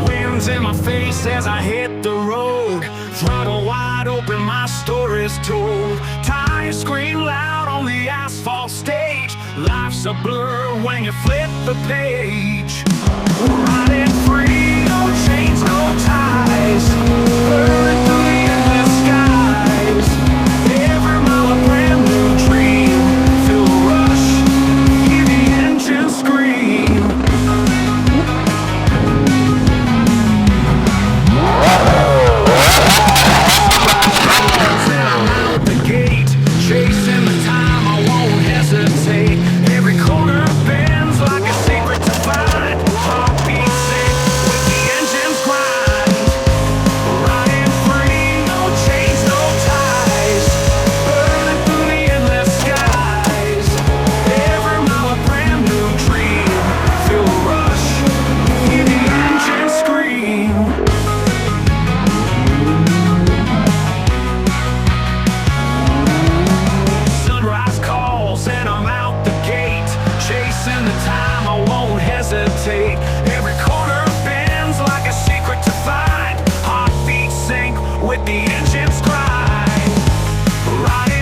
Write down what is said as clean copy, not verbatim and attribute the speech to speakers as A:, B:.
A: Winds in my face as I hit the road. Throttle wide open, my story's told. Tires scream loud on the asphalt stage. Life's a blur when you flip the page. Riding free, no chains, no ties. Burning through the endless skies. Every mile a brand new dream. Feel a rush, hear the engine scream. I'm out the gate, chasing the time, I won't hesitate. Every corner bends like a secret to find. Heartbeat sick with the engine's grind. Riding free, no chains, no ties. Burning through the endless skies. Every mile a brand new dream. Feel a rush, hear the engine scream. Sunrise calls and I'm out the gate, chasing the time, I won't hesitate. Every corner bends like a secret to find. Heartbeat sync with the engine's grind. Riding